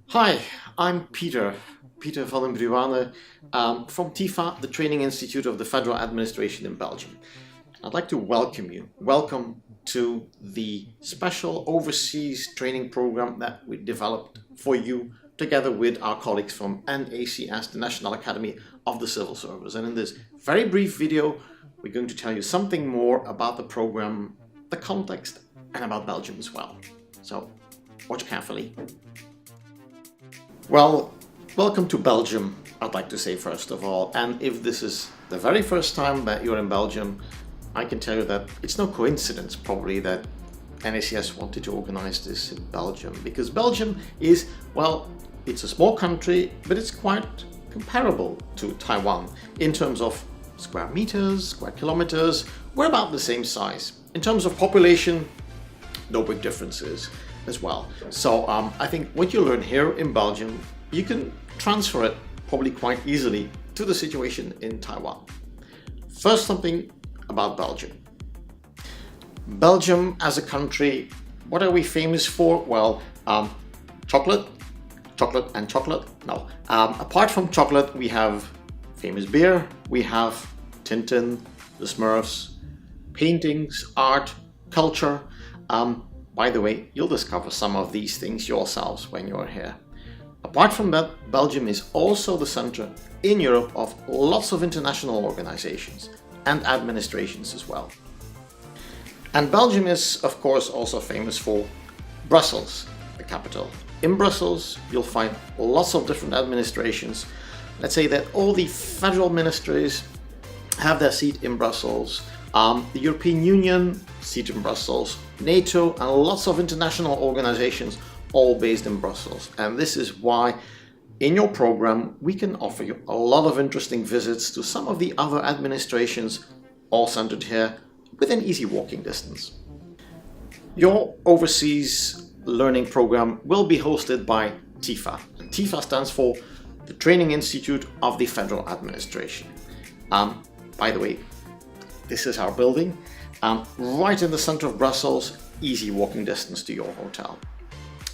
Hi, I'm Peter van den Bruane from TIFA, the Training Institute of the Federal Administration in Belgium. I'd like to welcome you. Welcome to the special overseas training program that we developed for you together with our colleagues from NACS, the National Academy of the Civil Service. And in this very brief video, we're going to tell you something more about the program, the context, and about Belgium as well. So watch carefully. Well, welcome to Belgium, I'd like to say first of all. And if this is the very first time that you're in Belgium, I can tell you that it's no coincidence probably that NACS wanted to organize this in Belgium, because Belgium is, well, it's a small country, but it's quite comparable to Taiwan in terms of square meters, square kilometers. We're about the same size. In terms of population, no big differences as well. So I think what you learn here in Belgium, you can transfer it probably quite easily to the situation in Taiwan. First, something about Belgium. Belgium as a country, what are we famous for? Well, chocolate and chocolate. No, apart from chocolate, we have famous beer, we have Tintin, the Smurfs, paintings, art, culture. By the way, you'll discover some of these things yourselves when you're here. Apart from that, Belgium is also the center in Europe of lots of international organizations and administrations as well. And Belgium is, of course, also famous for Brussels, the capital. In Brussels, you'll find lots of different administrations. Let's say that all the federal ministries have their seat in Brussels. The European Union, seat in Brussels, NATO, and lots of international organizations, all based in Brussels. And this is why in your program we can offer you a lot of interesting visits to some of the other administrations, all centered here within easy walking distance. Your overseas learning program will be hosted by TIFA. And TIFA stands for the Training Institute of the Federal Administration. By the way, this is our building, right in the center of Brussels, easy walking distance to your hotel.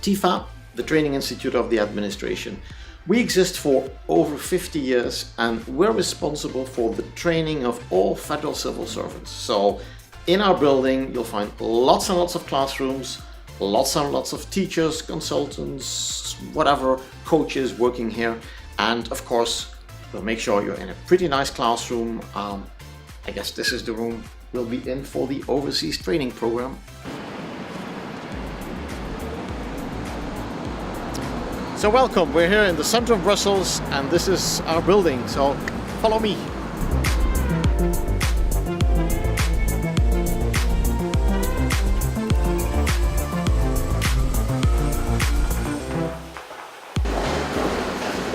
TIFA, the Training Institute of the Administration, we exist for over 50 years and we're responsible for the training of all federal civil servants. So in our building, you'll find lots and lots of classrooms, lots and lots of teachers, consultants, whatever, coaches working here. And of course, we'll make sure you're in a pretty nice classroom. I guess this is the room we'll be in for the overseas training program. So welcome, we're here in the center of Brussels and this is our building, so follow me.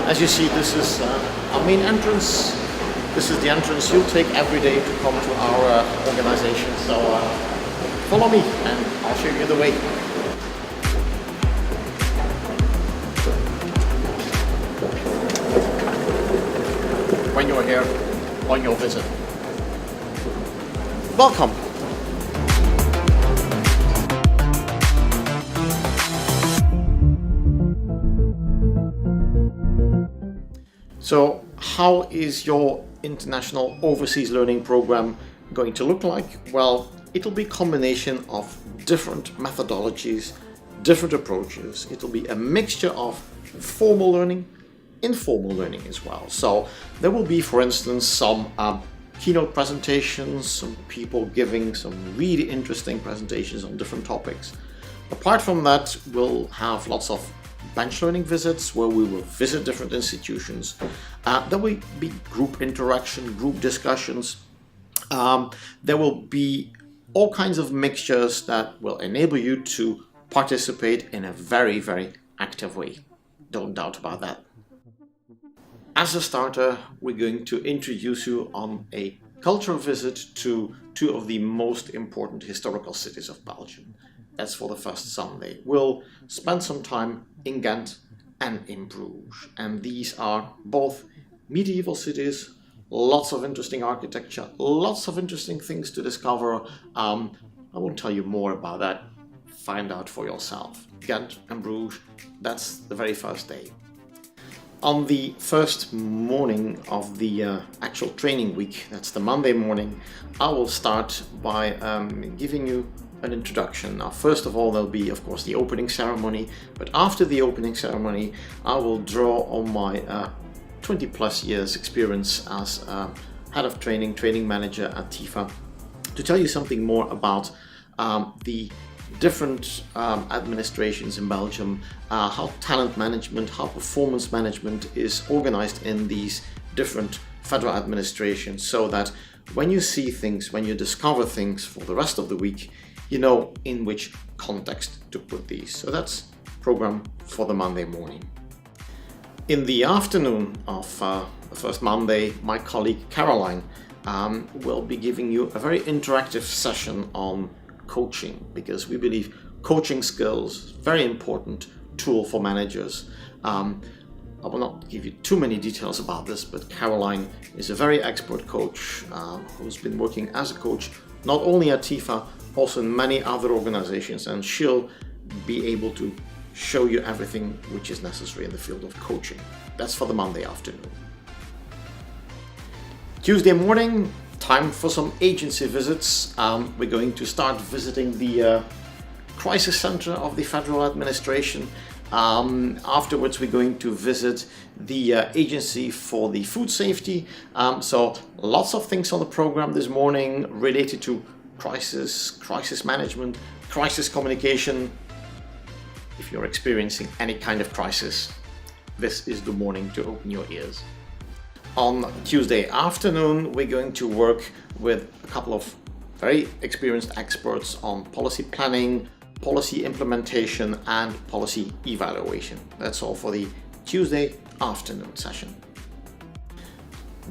As you see, this is our main entrance. This is the entrance you'll take every day to come to our organization. So follow me and I'll show you the way. When you're here on your visit. Welcome. So how is your international overseas learning program going to look like? Well, it'll be a combination of different methodologies, different approaches. It'll be a mixture of formal learning, informal learning as well. So there will be, for instance, some keynote presentations, some people giving some really interesting presentations on different topics. Apart from that, we'll have lots of bench learning visits where we will visit different institutions. There will be group interaction, group discussions. There will be all kinds of mixtures that will enable you to participate in a very, very active way. Don't doubt about that. As a starter, we're going to introduce you on a cultural visit to two of the most important historical cities of Belgium. That's for the first Sunday. We'll spend some time in Ghent and in Bruges. And these are both medieval cities, lots of interesting architecture, lots of interesting things to discover. I won't tell you more about that find out for yourself. Ghent and Bruges, that's the very first day. On the first morning of the actual training week, that's the Monday morning, I will start by giving you an introduction. Now, first of all, there'll be, of course, the opening ceremony, but after the opening ceremony, I will draw on my 20 plus years experience as head of training manager at TIFA to tell you something more about the different administrations in Belgium, how talent management, how performance management is organized in these different federal administrations, so that when you see things, when you discover things for the rest of the week, you know in which context to put these. So that's program for the Monday morning. In the afternoon of the first Monday, my colleague Caroline will be giving you a very interactive session on coaching, because we believe coaching skills, very important tool for managers. I will not give you too many details about this, but Caroline is a very expert coach who's been working as a coach not only at TIFA, also in many other organizations, and she'll be able to show you everything which is necessary in the field of coaching. That's for the Monday afternoon. Tuesday morning, time for some agency visits. We're going to start visiting the crisis center of the federal administration. Afterwards, we're going to visit the agency for the food safety. So lots of things on the program this morning related to crisis management, crisis communication. If you're experiencing any kind of crisis, this is the morning to open your ears. On Tuesday afternoon, we're going to work with a couple of very experienced experts on policy planning, policy implementation, and policy evaluation. That's all for the Tuesday afternoon session.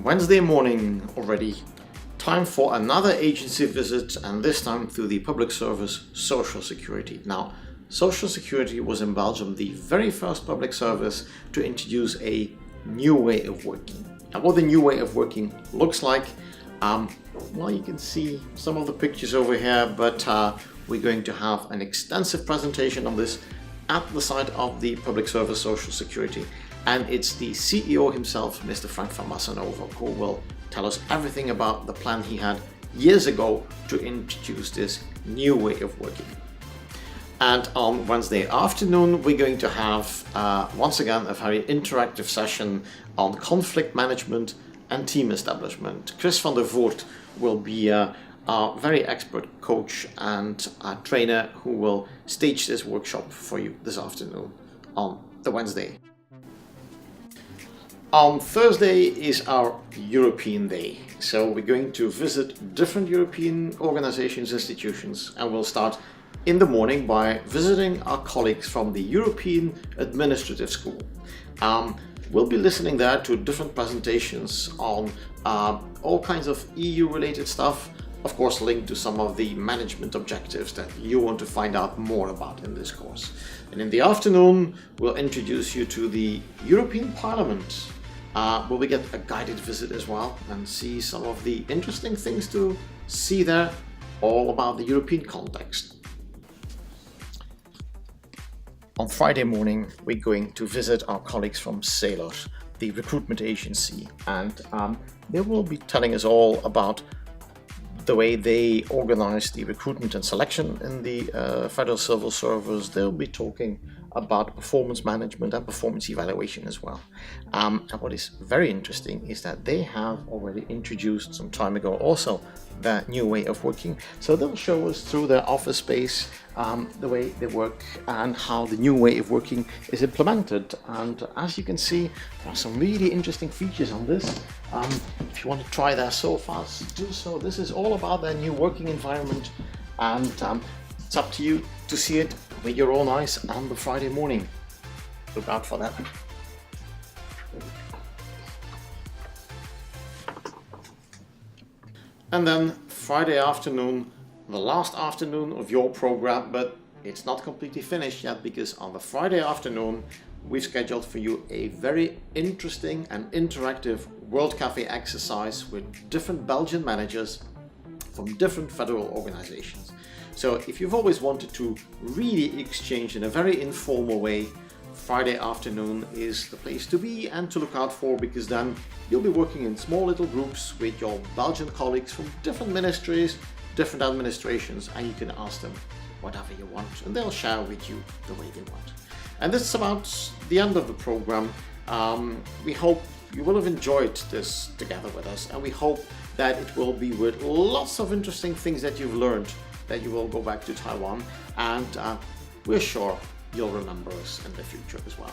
Wednesday morning already, time for another agency visit, and this time through the public service Social Security. Now, Social Security was in Belgium the very first public service to introduce a new way of working. And what the new way of working looks like, well, you can see some of the pictures over here, but we're going to have an extensive presentation on this at the site of the Public Service Social Security. And it's the CEO himself, Mr. Frank van Massenhoven, who will tell us everything about the plan he had years ago to introduce this new way of working. And on Wednesday afternoon, we're going to have, once again, a very interactive session on conflict management and team establishment. Chris van der Voort will be a very expert coach and trainer who will stage this workshop for you this afternoon on the Wednesday. On Thursday is our European Day. So we're going to visit different European organizations, institutions, and we'll start in the morning by visiting our colleagues from the European Administrative School. We'll be listening there to different presentations on all kinds of EU related stuff, of course linked to some of the management objectives that you want to find out more about in this course. And in the afternoon, we'll introduce you to the European Parliament, where we get a guided visit as well and see some of the interesting things to see there, all about the European context. On Friday morning, we're going to visit our colleagues from Sailor, the recruitment agency, and they will be telling us all about the way they organize the recruitment and selection in the Federal Civil Service. They'll be talking about performance management and performance evaluation as well. And what is very interesting is that they have already introduced some time ago also their new way of working. So they'll show us through their office space the way they work and how the new way of working is implemented. And as you can see, there are some really interesting features on this. If you want to try their sofas, do so. This is all about their new working environment, and it's up to you to see it with your own eyes on the Friday morning. Look out for that. And then Friday afternoon, the last afternoon of your program, but it's not completely finished yet, because on the Friday afternoon we've scheduled for you a very interesting and interactive World Cafe exercise with different Belgian managers from different federal organizations. So if you've always wanted to really exchange in a very informal way, Friday afternoon is the place to be and to look out for, because then you'll be working in small little groups with your Belgian colleagues from different ministries, different administrations, and you can ask them whatever you want and they'll share with you the way they want. And this is about the end of the program. We hope you will have enjoyed this together with us, and we hope that it will be with lots of interesting things that you've learned that you will go back to Taiwan, and we're sure you'll remember us in the future as well.